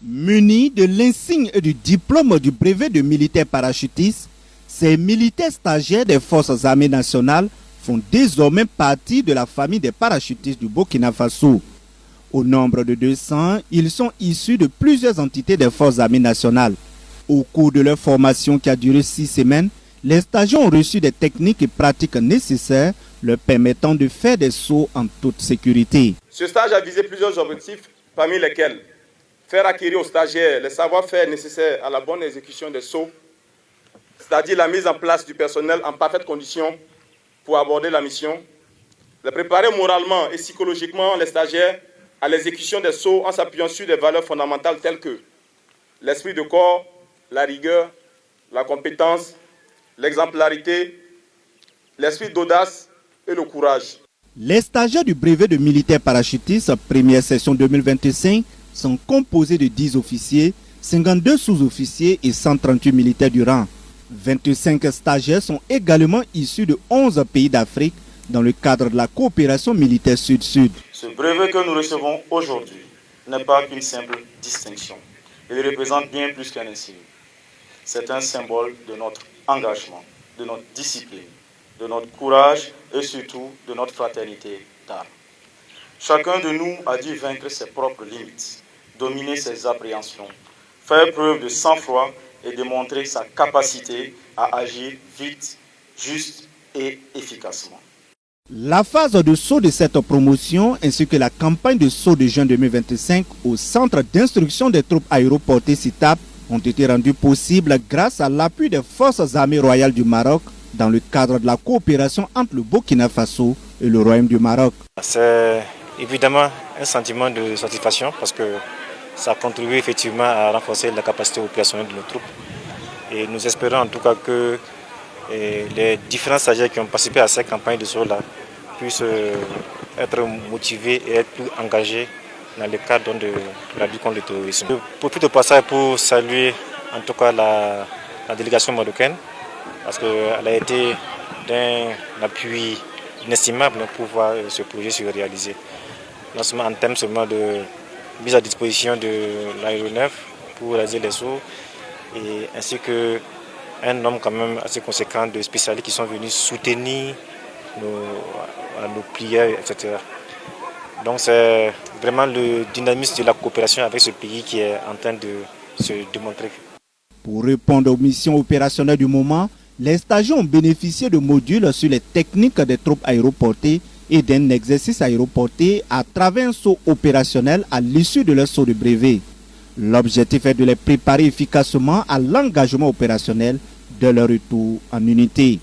Munis de l'insigne et du diplôme du brevet de militaire parachutiste, ces militaires stagiaires des forces armées nationales font désormais partie de la famille des parachutistes du Burkina Faso. Au nombre de 200, ils sont issus de plusieurs entités des forces armées nationales. Au cours de leur formation qui a duré 6 semaines, les stagiaires ont reçu des techniques et pratiques nécessaires leur permettant de faire des sauts en toute sécurité. Ce stage a visé plusieurs objectifs, parmi lesquels faire acquérir aux stagiaires les savoir-faire nécessaires à la bonne exécution des sauts, c'est-à-dire la mise en place du personnel en parfaite condition pour aborder la mission, les préparer moralement et psychologiquement les stagiaires à l'exécution des sauts en s'appuyant sur des valeurs fondamentales telles que l'esprit de corps, la rigueur, la compétence, l'exemplarité, l'esprit d'audace et le courage. Les stagiaires du brevet de militaire parachutiste, première session 2025, sont composés de 10 officiers, 52 sous-officiers et 138 militaires du rang. 25 stagiaires sont également issus de 11 pays d'Afrique dans le cadre de la coopération militaire Sud-Sud. Ce brevet que nous recevons aujourd'hui n'est pas qu'une simple distinction. Il représente bien plus qu'un insigne. C'est un symbole de notre engagement, de notre discipline, de notre courage et surtout de notre fraternité d'armes. Chacun de nous a dû vaincre ses propres limites, dominer ses appréhensions, faire preuve de sang-froid et démontrer sa capacité à agir vite, juste et efficacement. La phase de saut de cette promotion ainsi que la campagne de saut de juin 2025 au Centre d'instruction des troupes aéroportées CITAP ont été rendues possibles grâce à l'appui des forces armées royales du Maroc dans le cadre de la coopération entre le Burkina Faso et le Royaume du Maroc. C'est évidemment un sentiment de satisfaction parce que ça contribue effectivement à renforcer la capacité opérationnelle de nos troupes. Et nous espérons en tout cas que les différents stagiaires qui ont participé à cette campagne de saut-là puissent être motivés et être plus engagés dans le cadre de la lutte contre le terrorisme. Je profite de passer pour saluer en tout cas la délégation marocaine parce qu'elle a été d'un appui inestimable pour voir ce projet se réaliser. Non seulement en termes seulement de mise à disposition de l'aéronef pour réaliser les sauts, et ainsi qu'un nombre quand même assez conséquent de spécialistes qui sont venus soutenir nos plieurs, etc. Donc c'est vraiment le dynamisme de la coopération avec ce pays qui est en train de se démontrer. Pour répondre aux missions opérationnelles du moment, les stagiaires ont bénéficié de modules sur les techniques des troupes aéroportées et d'un exercice aéroporté à travers un saut opérationnel à l'issue de leur saut de brevet. L'objectif est de les préparer efficacement à l'engagement opérationnel de leur retour en unité.